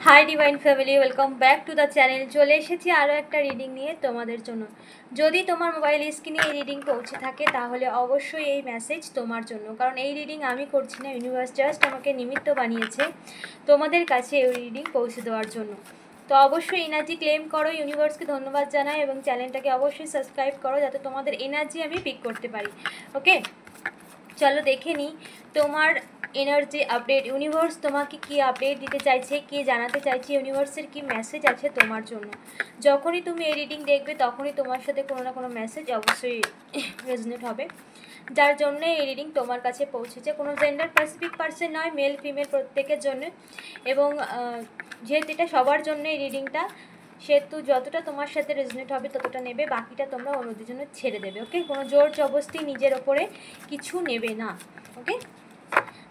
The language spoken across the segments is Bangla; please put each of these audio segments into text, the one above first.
Hi divine family, welcome back to the channel. চলে এসেছি আরও একটা রিডিং নিয়ে তোমাদের জন্য। যদি তোমার মোবাইল স্ক্রিনে এই রিডিং পৌঁছে থাকে তাহলে অবশ্যই এই মেসেজ তোমার জন্য, কারণ এই রিডিং আমি করছি না, ইউনিভার্স জাস্ট আমাকে নিমিত্ত বানিয়েছে তোমাদের কাছে এই রিডিং পৌঁছে দেওয়ার জন্য। তো অবশ্যই এনার্জি ক্লেম করো, ইউনিভার্সকে ধন্যবাদ জানাই এবং চ্যানেলটাকে অবশ্যই সাবস্ক্রাইব করো যাতে তোমাদের এনার্জি আমি পিক করতে পারি। ওকে, চলো দেখে নিই তোমার এনার্জি আপডেট। ইউনিভার্স তোমাকে কি আপডেট দিতে চাইছে, কি জানাতে চাইছে, ইউনিভার্সের কি মেসেজ আছে তোমার জন্য। যখনই তুমি এই রিডিং দেখবে তখনই তোমার সাথে কোনো না কোনো মেসেজ অবশ্যই রেজনেট হবে, যার জন্য এই রিডিং তোমার কাছে পৌঁছেছে। কোনো জেন্ডার স্পেসিফিক পার্সন নয়, মেল ফিমেল প্রত্যেকের জন্য। এবং যেহেতু এটা সবার জন্য এই রিডিংটা, সেহেতু যতটা তোমার সাথে রেজনেট হবে ততটা নেবে, বাকিটা তোমরা অন্যদের জন্য ছেড়ে দেবে। ওকে, কোনো জোর জবরদস্তি নিজের ওপরে কিছু নেবে না। ওকে,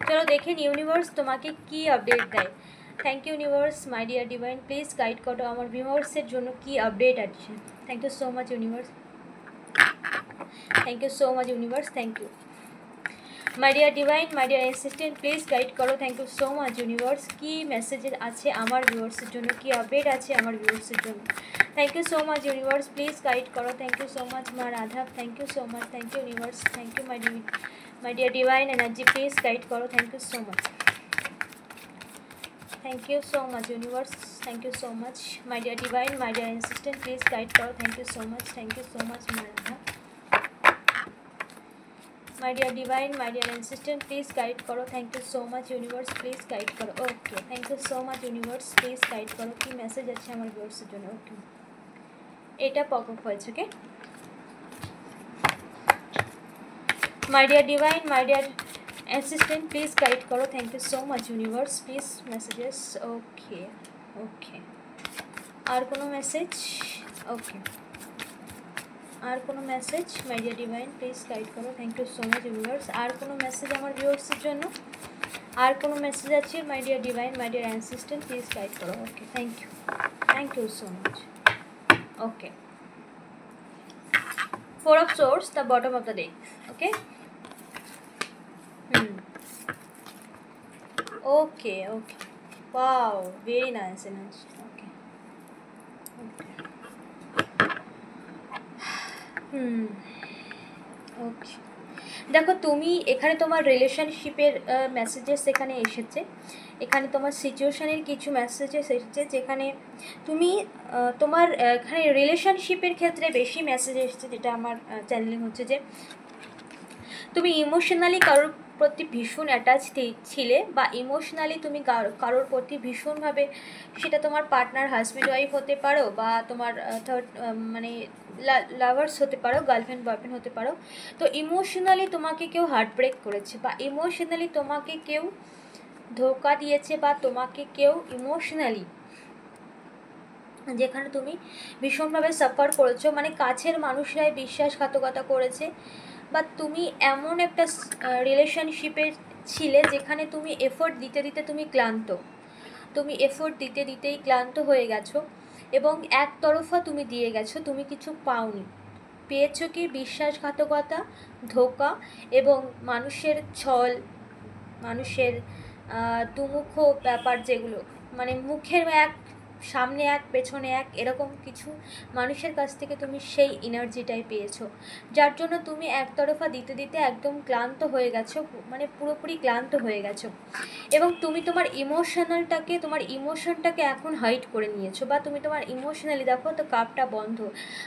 চলো দেখে নি ইউনিভার্স তোমাকে কি আপডেট দেয়। Thank you universe, my dear divine, please guide করো আমার ভিউয়ার্সের জন্য কি আপডেট আছে। Thank you so much universe, thank you so much universe, thank you my dear divine, my dear assistant, please guide করো। Thank you so much universe, কি মেসেজের আছে আমার ভিউয়ার্সের জন্য, কি আপডেট আছে আমার ভিউয়ার্সের জন্য। Thank you so much universe, please guide করো। থ্যাংক ইউ সো মাচ মা Radha, thank you so much, thank you universe, thank you my dear divine energy, please guide করো। Thank you so much, thank you so much universe, thank you so much my dear divine, my dear assistant, please guide করো। Thank you so much, thank you so much মা Radha, my dear divine, my dear assistant, please guide করো। Thank you so much universe, please guide করো। Okay, thank you so much universe, please guide করো কি মেসেজ আছে আমার ভিউয়ার্সের জন্য। ওকে, এটা পপ আপ হয়েছে। Okay, my dear divine, my dear assistant, please guide করো। Thank you so much universe, please messages. Okay okay, আর কোনো মেসেজ? ওকে, আর কোনো message? My dear divine, please guide করো। Thank you so much universe, আর কোনো মেসেজ আমার ভিউয়ার্সের জন্য? আর কোনো মেসেজ আছে? My dear divine, my dear assistant, please guide করো। Okay, thank you so much. Okay, Four of Swords, the bottom of the deck. Okay. Okay. Wow, very nice energy. Okay. Okay. দেখো, তুমি এখানে তোমার রিলেশনশিপের মেসেজেস এখানে এসেছে, এখানে তোমার সিচুয়েশানের কিছু মেসেজেস এসেছে, যেখানে তুমি তোমার এখানে রিলেশনশিপের ক্ষেত্রে বেশি মেসেজ এসেছে, যেটা আমার চ্যানেলিং হচ্ছে যে তুমি ইমোশনালি কারোর প্রতি ভীষণ অ্যাটাচ ছিলে, বা ইমোশনালি তুমি কারোর প্রতি ভীষণভাবে, সেটা তোমার পার্টনার হাজব্যান্ড ওয়াইফ হতে পারো, বা তোমার থার্ড মানে লাভার্স হতে পারো, গার্লফ্রেন্ড বয়ফ্রেন্ড হতে পারো। তো ইমোশনালি তোমাকে কেউ হার্ট ব্রেক করেছে, বা ইমোশনালি তোমাকে কেউ ধোকা দিয়েছে, বা তোমাকে কেউ ইমোশনালি, যেখানে তুমি ভীষণভাবে সাফার করেছো, মানে কাছের মানুষরাই বিশ্বাসঘাতকতা করেছে, বা তুমি এমন একটা রিলেশনশিপে ছিলে যেখানে তুমি এফোর্ট দিতে দিতে তুমি ক্লান্ত, তুমি এফোর্ট দিতে দিতেই ক্লান্ত হয়ে গেছো, এবং একতরফা তুমি দিয়ে গেছো, তুমি কিছু পাওনি। পেয়েছো কি? বিশ্বাসঘাতকতা, ধোকা, এবং মানুষের ছল, মানুষের দুমুখ ব্যাপার, যেগুলো মানে মুখের এক, সামনে এক, পেছনে এক, এরকম কিছু মানুষের কাছ থেকে তুমি সেই এনার্জিটাই পেয়েছো, যার জন্য তুমি একতরফা দিতে দিতে একদম ক্লান্ত হয়ে গেছো, মানে পুরোপুরি ক্লান্ত হয়ে গেছো, এবং তুমি তোমার ইমোশনটাকে এখন হাইড করে নিয়েছো, বা তুমি তোমার ইমোশনালি, দেখো তো কাপটা বন্ধ,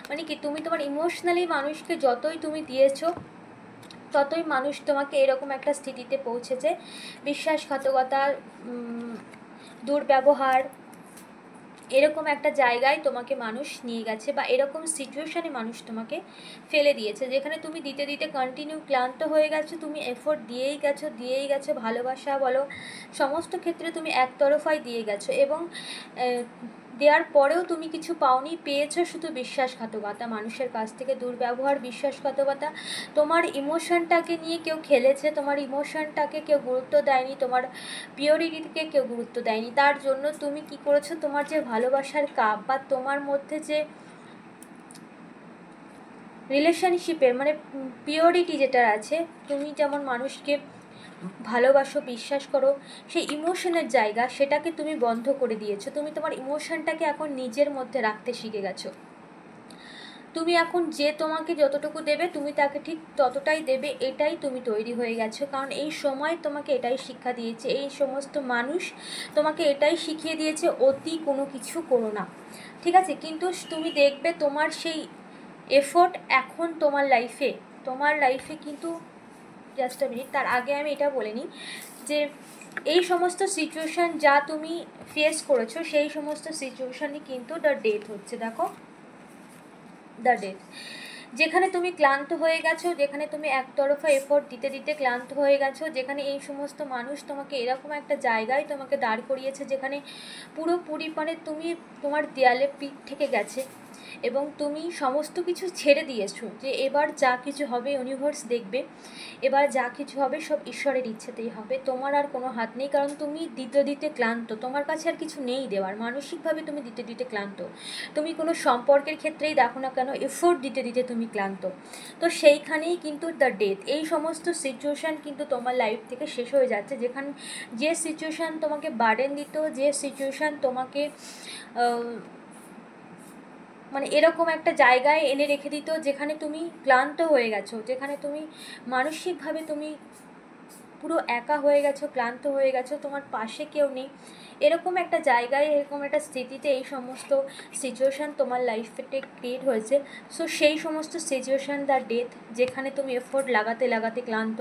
মানে কি তুমি তোমার ইমোশনালি মানুষকে যতই তুমি দিয়েছো ততই মানুষ তোমাকে এরকম একটা স্থিতিতে পৌঁছেছে, বিশ্বাসঘাতকতা, দুর্ব্যবহার, এরকম একটা জায়গায় তোমাকে মানুষ নিয়ে গেছে, বা এরকম সিচুয়েশানে মানুষ তোমাকে ফেলে দিয়েছে, যেখানে তুমি দিতে দিতে কন্টিনিউ ক্লান্ত হয়ে গেছো, তুমি এফোর্ট দিয়েই গেছো, ভালোবাসা বলো, সমস্ত ক্ষেত্রে তুমি একতরফাই দিয়ে গেছো, এবং দেওয়ার পরেও তুমি কিছু পাওনি, পেয়েছো শুধু বিশ্বাসঘাতকতা, মানুষের কাছ থেকে দুর্ব্যবহার, বিশ্বাসঘাতকতা, তোমার ইমোশনটাকে নিয়ে কেউ খেলেছে, তোমার ইমোশনটাকে কেউ গুরুত্ব দেয়নি, তোমার পিওরিটিকে কেউ গুরুত্ব দেয়নি, তার জন্য তুমি কি করেছো, তোমার যে ভালোবাসার কাপ, বা তোমার মধ্যে যে রিলেশনশিপের মানে পিওরিটি যেটা আছে, তুমি যেমন মানুষকে ভালোবাসো, বিশ্বাস করো, সেই ইমোশনের জায়গা সেটাকে তুমি বন্ধ করে দিয়েছো। তুমি তোমার ইমোশনটাকে এখন নিজের মধ্যে রাখতে শিখে গেছো। তুমি এখন যে তোমাকে যতটুকু দেবে তুমি তাকে ঠিক ততটাই দেবে, এটাই তুমি তৈরি হয়ে গেছো। কারণ এই সময় তোমাকে এটাই শিক্ষা দিয়েছে, এই সমস্ত মানুষ তোমাকে এটাই শিখিয়ে দিয়েছে, অতি কোনো কিছু করো না, ঠিক আছে? কিন্তু তুমি দেখবে তোমার সেই এফোর্ট এখন তোমার লাইফে কিন্তু, জাস্ট আ মিনিট, তার আগে আমি এটা বলে নিই যে এই সমস্ত সিচুয়েশান যা তুমি ফেস করেছো সেই সমস্ত সিচুয়েশানই কিন্তু দ্য ডেথ হচ্ছে। দেখো, দ্য ডেথ, যেখানে তুমি ক্লান্ত হয়ে গেছো, যেখানে তুমি একতরফা এফোর্ট দিতে দিতে ক্লান্ত হয়ে গেছো, যেখানে এই সমস্ত মানুষ তোমাকে এরকম একটা জায়গায় তোমাকে দাঁড় করিয়েছে যেখানে পুরোপুরি মানে তুমি তোমার দেয়ালে পিঠ থেকে গেছে এবং তুমি সমস্ত কিছু ছেড়ে দিয়েছো যে এবার যা কিছু হবে ইউনিভার্স দেখবে, এবার যা কিছু হবে সব ঈশ্বরের ইচ্ছেতেই হবে, তোমার আর কোনো হাত নেই। কারণ তুমি দিতে দিতে ক্লান্ত, তোমার কাছে আর কিছু নেই দেওয়ার, মানসিকভাবে তুমি দিতে দিতে ক্লান্ত। তুমি কোনো সম্পর্কের ক্ষেত্রেই দেখো না কেন, এফোর্ট দিতে দিতে তুমি ক্লান্ত। তো সেইখানেই কিন্তু দ্য ডেথ, এই সমস্ত সিচুয়েশান কিন্তু তোমার লাইফ থেকে শেষ হয়ে যাচ্ছে। যে সিচুয়েশান তোমাকে বার্ডেন দিত, যে সিচুয়েশান তোমাকে মানে এরকম একটা জায়গায় এনে রেখে দিত যেখানে তুমি ক্লান্ত হয়ে গেছো, যেখানে তুমি মানসিকভাবে তুমি পুরো একা হয়ে গেছো, ক্লান্ত হয়ে গেছো, তোমার পাশে কেউ নেই, এরকম একটা জায়গায়, এরকম একটা স্থিতিতে এই সমস্ত সিচুয়েশান তোমার লাইফে ক্রিয়েট হয়েছে। সো সেই সমস্ত সিচুয়েশান দ্য ডেথ, যেখানে তুমি এফোর্ট লাগাতে লাগাতে ক্লান্ত,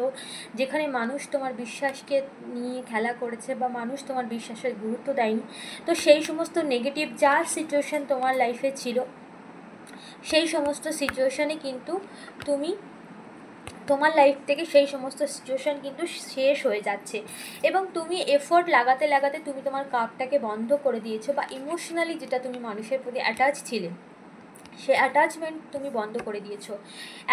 যেখানে মানুষ তোমার বিশ্বাসকে নিয়ে খেলা করেছে বা মানুষ তোমার বিশ্বাসের গুরুত্ব দেয়নি, তো সেই সমস্ত নেগেটিভ যা সিচুয়েশান তোমার লাইফে ছিল সেই সমস্ত সিচুয়েশানে কিন্তু তুমি তোমার লাইফ থেকে সেই সমস্ত সিচুয়েশান কিন্তু শেষ হয়ে যাচ্ছে এবং তুমি এফোর্ট লাগাতে লাগাতে তুমি তোমার কাপটাকে বন্ধ করে দিয়েছো, বা ইমোশনালি যেটা তুমি মানুষের প্রতি অ্যাটাচ ছিলে সে অ্যাটাচমেন্ট তুমি বন্ধ করে দিয়েছো।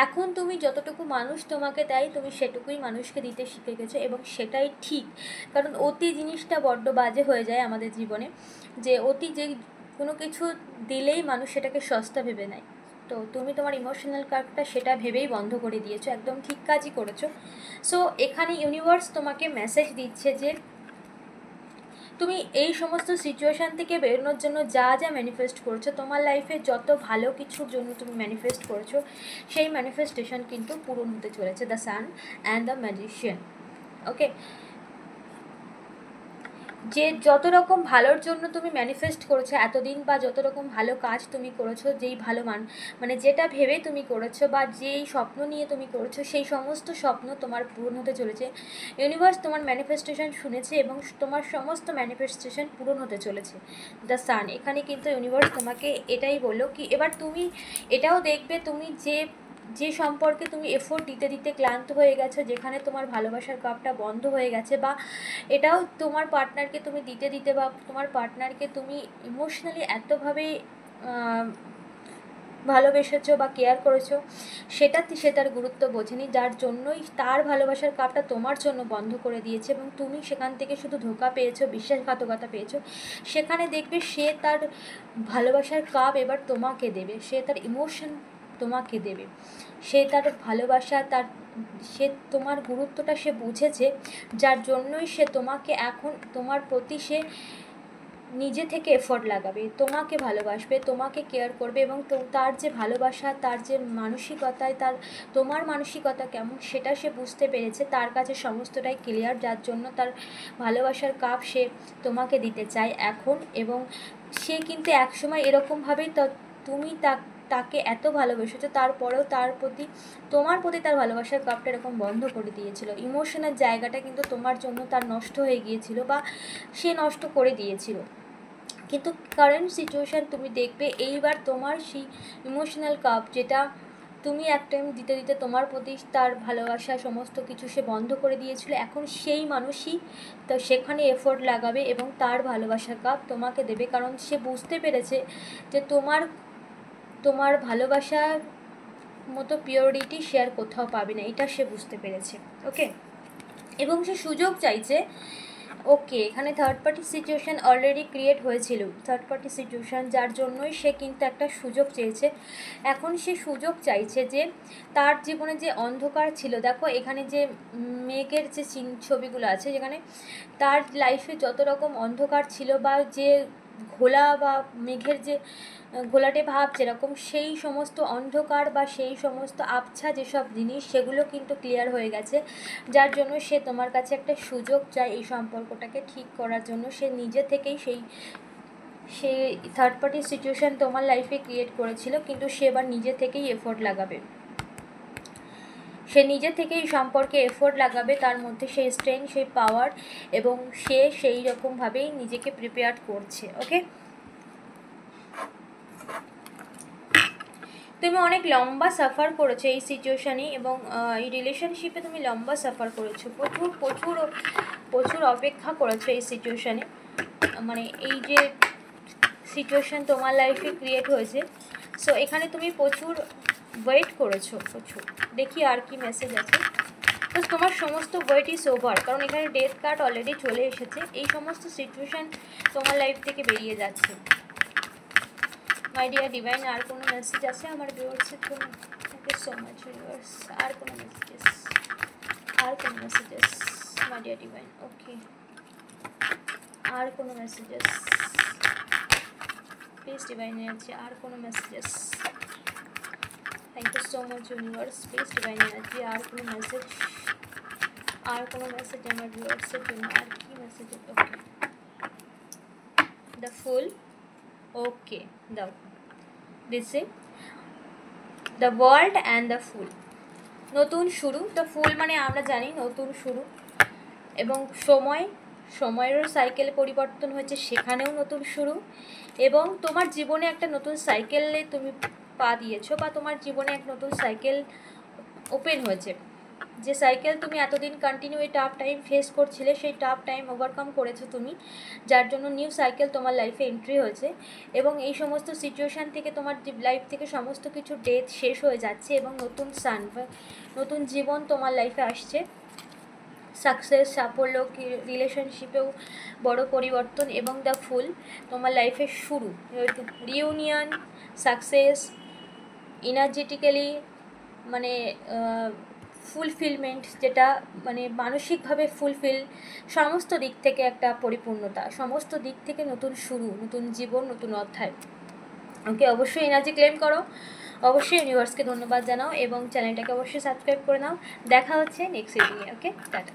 এখন তুমি যতটুকু মানুষ তোমাকে দেয় তুমি সেটুকুই মানুষকে দিতে শিখে গেছো এবং সেটাই ঠিক। কারণ অতি জিনিসটা বড্ড বাজে হয়ে যায় আমাদের জীবনে, যে অতি যে কোনো কিছু দিলেই মানুষ সেটাকে সস্তা ভেবে নেয়। তো তুমি তোমার ইমোশনাল কার্ডটা সেটা ভেবেই বন্ধ করে দিয়েছো, একদম ঠিক কাজই করেছো। সো এখানে ইউনিভার্স তোমাকে মেসেজ দিচ্ছে যে তুমি এই সমস্ত সিচুয়েশান থেকে বেরোনোর জন্য যা যা ম্যানিফেস্ট করছো, তোমার লাইফে যত ভালো কিছুর জন্য তুমি ম্যানিফেস্ট করেছো সেই ম্যানিফেস্টেশন কিন্তু পূরণ হতে চলেছে। The sun and the magician, okay. যে যত রকম ভালোর জন্য তুমি ম্যানিফেস্ট করেছো এতদিন, বা যত রকম ভালো কাজ তুমি করেছো, যেই ভালো মানে যেটা ভেবে তুমি করেছো বা যেই স্বপ্ন নিয়ে তুমি করেছো সেই সমস্ত স্বপ্ন তোমার পূরণ হতে চলেছে। ইউনিভার্স তোমার ম্যানিফেস্টেশন শুনেছে এবং তোমার সমস্ত ম্যানিফেস্টেশন পূরণ হতে চলেছে। দ্য সান, এখানে কিন্তু ইউনিভার্স তোমাকে এটাই বললো কি এবার তুমি এটাও দেখবে তুমি যে সম্পর্কে তুমি এফোর্ট দিতে দিতে ক্লান্ত হয়ে গেছো, যেখানে তোমার ভালোবাসার কাপটা বন্ধ হয়ে গেছে, বা এটাও তোমার পার্টনারকে তুমি দিতে দিতে বা তোমার পার্টনারকে তুমি ইমোশনালি এতভাবে ভালোবেসেছো বা কেয়ার করেছো, সে তার গুরুত্ব বোঝেনি, যার জন্যই তার ভালোবাসার কাপটা তোমার জন্য বন্ধ করে দিয়েছে এবং তুমি সেখান থেকে শুধু ধোঁকা পেয়েছো, বিশ্বাসঘাতকতা পেয়েছো। সেখানে দেখবে সে তার ভালোবাসার কাপ এবার তোমাকে দেবে, সে তার ইমোশন তোমাকে দেবে, সে তার ভালোবাসা সে তোমার গুরুত্বটা সে বুঝেছে, যার জন্যই সে তোমাকে এখন তোমার প্রতি সে নিজে থেকে এফোর্ট লাগাবে, তোমাকে ভালোবাসবে, তোমাকে কেয়ার করবে এবং তার যে ভালোবাসা, তার যে মানসিকতায় তোমার মানসিকতা কেমন সেটা সে বুঝতে পেরেছে, তার কাছে সমস্তটাই ক্লিয়ার, যার জন্য তার ভালোবাসার কাপ সে তোমাকে দিতে চায় এখন। এবং সে কিন্তু একসময় এরকমভাবেই তুমি তাকে এত ভালোবেসেছো তারপরেও তোমার প্রতি তার ভালোবাসার কাপটা এরকম বন্ধ করে দিয়েছিল, ইমোশনের জায়গাটা কিন্তু তোমার জন্য তার নষ্ট হয়ে গিয়েছিল বা সে নষ্ট করে দিয়েছিল। কিন্তু কারেন্ট সিচুয়েশান তুমি দেখবে এইবার তোমার সেই ইমোশনাল কাপ যেটা তুমি এক টাইম দিতে দিতে তোমার প্রতি তার ভালোবাসা সমস্ত কিছু সে বন্ধ করে দিয়েছিল, এখন সেই মানুষই তো সেখানে এফোর্ট লাগাবে এবং তার ভালোবাসার কাপ তোমাকে দেবে, কারণ সে বুঝতে পেরেছে যে তোমার ভালোবাসার মতো পিওরিটি সে আর কোথাও পাবে না, এটা সে বুঝতে পেরেছে, ওকে। এবং সে সুযোগ চাইছে ওকে, এখানে third party situation already create হয়েছিল, থার্ড পার্টি সিচুয়েশান, যার জন্যই সে কিন্তু একটা সুযোগ চেয়েছে। এখন সে সুযোগ চাইছে যে তার জীবনে যে অন্ধকার ছিল, দেখো এখানে যে মেঘের যে ছবিগুলো আছে, যেখানে তার লাইফে যত রকম অন্ধকার ছিল বা যে ঘোলা বা মেঘের যে ঘোলাটে ভাব যেরকম, সেই সমস্ত অন্ধকার বা সেই সমস্ত আবছা যেসব জিনিস, সেগুলো কিন্তু ক্লিয়ার হয়ে গেছে। যার জন্য সে তোমার কাছে একটা সুযোগ চায় এই সম্পর্কটাকে ঠিক করার জন্য। সে নিজে থেকেই সে থার্ড পার্টি সিচুয়েশান তোমার লাইফে ক্রিয়েট করেছিল, কিন্তু সে এবার নিজে থেকেই এফোর্ট লাগাবে, সে নিজে থেকে এই সম্পর্কে এফোর্ট লাগাবে, তার মধ্যে সেই স্ট্রেংথ, সেই পাওয়ার, এবং সে সেই রকমভাবেই নিজেকে প্রিপেয়ার করছে। ওকে, তুমি অনেক লম্বা সাফার করেছো এই সিচুয়েশানে, এবং এই রিলেশনশিপে তুমি লম্বা সাফার করেছো, প্রচুর প্রচুর প্রচুর অপেক্ষা করেছো এই সিচুয়েশানে। মানে এই যে সিচুয়েশান তোমার লাইফে ক্রিয়েট হয়েছে, সো এখানে তুমি প্রচুর ওয়েট করেছো, প্রচুর। দেখি আর কি মেসেজ আছে। তো তোমার সমস্ত ওয়েট ইজ ওভার, কারণ এখানে ডেথ কার্ড অলরেডি চলে এসেছে। এই সমস্ত সিচুয়েশান তোমার লাইফ থেকে বেরিয়ে যাচ্ছে। মাই ডিয়ার ডিভাইন, আর কোনো মেসেজ আছে আমার ভিউয়ার্সের জন্য? Thank you so much viewers. আর কোনো মেসেজেস? আর কোনো messages my dear divine? Okay, আর কোনো মেসেজেস প্লিজ ডিভাইন এনার্জি? আর কোনো messages? Thank you so much universe, please divine energy. আর কোনো মেসেজ? আর কোনো মেসেজ আমার ভিউয়ার্সের জন্য? আর কি message? Okay, the fool. Okay, দাও this is the world and the fool. নতুন শুরু। দ্য ফুল মানে আমরা জানি নতুন শুরু, এবং সময়েরও সাইকেল পরিবর্তন হয়েছে, সেখানেও নতুন শুরু। এবং তোমার জীবনে একটা নতুন সাইকেলে তুমি পা দিয়েছো, বা তোমার জীবনে এক নতুন সাইকেল ওপেন হয়েছে। যে সাইকেল তুমি এতদিন কন্টিনিউ এই টাফ টাইম ফেস করছিলে, সেই টাফ টাইম ওভারকাম করেছো তুমি, যার জন্য নিউ সাইকেল তোমার লাইফে এন্ট্রি হয়েছে। এবং এই সমস্ত সিচুয়েশান থেকে তোমার লাইফ থেকে সমস্ত কিছু ডেথ শেষ হয়ে যাচ্ছে, এবং নতুন সান বা নতুন জীবন তোমার লাইফে আসছে। সাকসেস, সাফল্য, রিলেশনশিপেও বড় পরিবর্তন, এবং দ্য ফুল তোমার লাইফের শুরু, রিউনিয়ন, সাকসেস, এনার্জেটিক্যালি, মানে ফুলফিলমেন্ট, যেটা মানে মানসিকভাবে ফুলফিল, সমস্ত দিক থেকে একটা পরিপূর্ণতা, সমস্ত দিক থেকে নতুন শুরু, নতুন জীবন, নতুন অধ্যায়। ওকে, অবশ্যই এনার্জি ক্লেম করো, অবশ্যই ইউনিভার্সকে ধন্যবাদ জানাও, এবং চ্যানেলটাকে অবশ্যই সাবস্ক্রাইব করে নাও। দেখা হচ্ছে নেক্সট ভিডিওতে। ওকে, টাটা।